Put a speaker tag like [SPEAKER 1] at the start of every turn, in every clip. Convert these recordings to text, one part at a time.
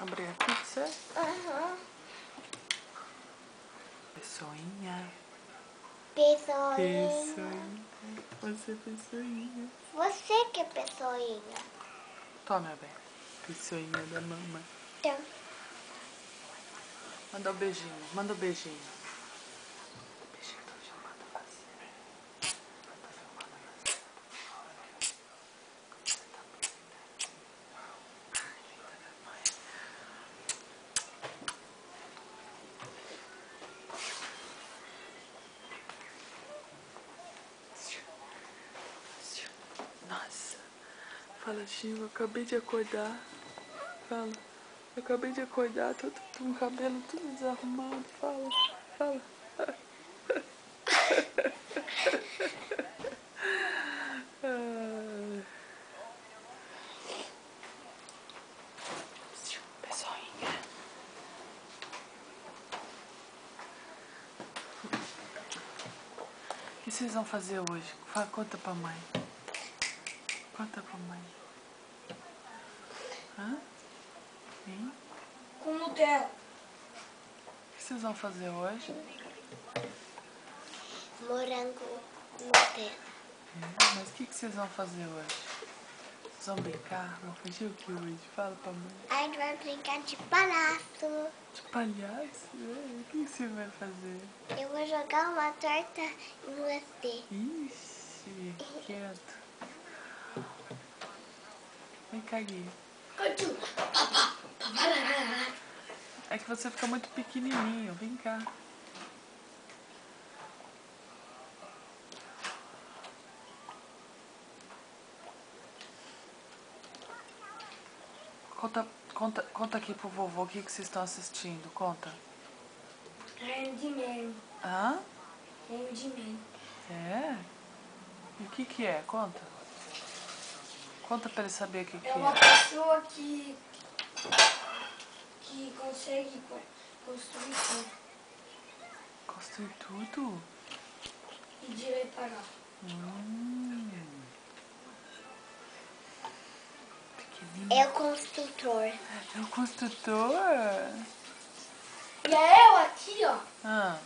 [SPEAKER 1] Abrir a pizza.
[SPEAKER 2] Aham.
[SPEAKER 1] Pessoinha.
[SPEAKER 2] Pessoinha.
[SPEAKER 1] Pessoinha. Você, pessoinha.
[SPEAKER 2] Você que é pessoinha.
[SPEAKER 1] Toma, bem. Pessoinha da mamãe.
[SPEAKER 2] Então.
[SPEAKER 1] Manda um beijinho. Manda um beijinho. Beijinho, tô filmando você. Tô filmando você. Você tá muito linda. Ai, linda da mãe. Nossa. Fala, Chico, eu acabei de acordar. Fala. Eu acabei de acordar, tô com o cabelo tudo desarrumado. Fala, fala. Pessoinha. O que vocês vão fazer hoje? Conta pra mãe. Conta pra mãe. Hã? Hein?
[SPEAKER 2] Com Nutella.
[SPEAKER 1] O que vocês vão fazer hoje?
[SPEAKER 2] Morango Nutella.
[SPEAKER 1] Mas o que vocês vão fazer hoje? Vocês vão brincar? Vão fazer o que hoje? Fala pra mãe.
[SPEAKER 2] A gente vai brincar de palhaço.
[SPEAKER 1] De palhaço? O que você vai fazer?
[SPEAKER 2] Eu vou jogar uma torta em você.
[SPEAKER 1] Ixi, quieto. Vem cá, Gui. É que você fica muito pequenininho. Vem cá. Conta aqui pro vovô o que vocês estão assistindo. Conta.
[SPEAKER 2] Candyman.
[SPEAKER 1] Hã?
[SPEAKER 2] Candyman.
[SPEAKER 1] É? E o que é? Conta. Conta pra ele saber o que
[SPEAKER 2] É
[SPEAKER 1] é.
[SPEAKER 2] uma pessoa que consegue construir tudo.
[SPEAKER 1] Construir tudo?
[SPEAKER 2] E direito pagar.
[SPEAKER 1] Pequenininho.
[SPEAKER 2] É o construtor.
[SPEAKER 1] É o construtor?
[SPEAKER 2] E eu aqui, ó.
[SPEAKER 1] Ah.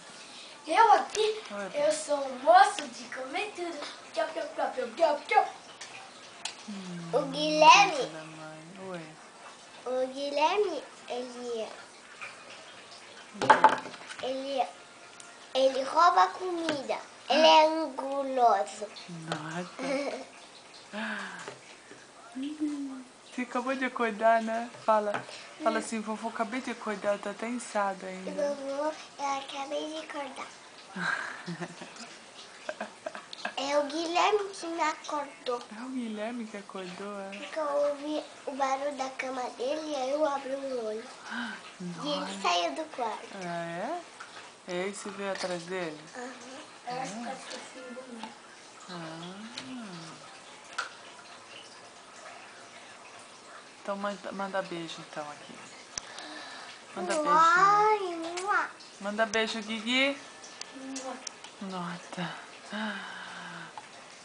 [SPEAKER 2] Eu aqui,
[SPEAKER 1] Oi.
[SPEAKER 2] eu sou um moço de comer tudo. Tchau, tchau, tchau, tchau, tchau, tchau. O Guilherme,
[SPEAKER 1] Filho da mãe. Oi.
[SPEAKER 2] o Guilherme, ele rouba comida. Ele é anguloso.
[SPEAKER 1] Nada. Você acabou de acordar, né? Fala assim, vovô, acabei de acordar, tá até inchado ainda.
[SPEAKER 2] Vovô, eu acabei de acordar. É o Guilherme que me acordou.
[SPEAKER 1] É o Guilherme que acordou, é?
[SPEAKER 2] Porque eu ouvi o barulho da cama dele e aí eu abri o olho. E ele saiu do quarto.
[SPEAKER 1] Ah, é? E aí você veio atrás dele?
[SPEAKER 2] Aham. Eu acho que tá assim bonito.
[SPEAKER 1] Então manda beijo então aqui. Manda beijo.
[SPEAKER 2] Ai,
[SPEAKER 1] Manda beijo, Guigui.
[SPEAKER 2] mua.
[SPEAKER 1] Nota.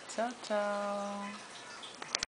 [SPEAKER 1] Tchau, tchau.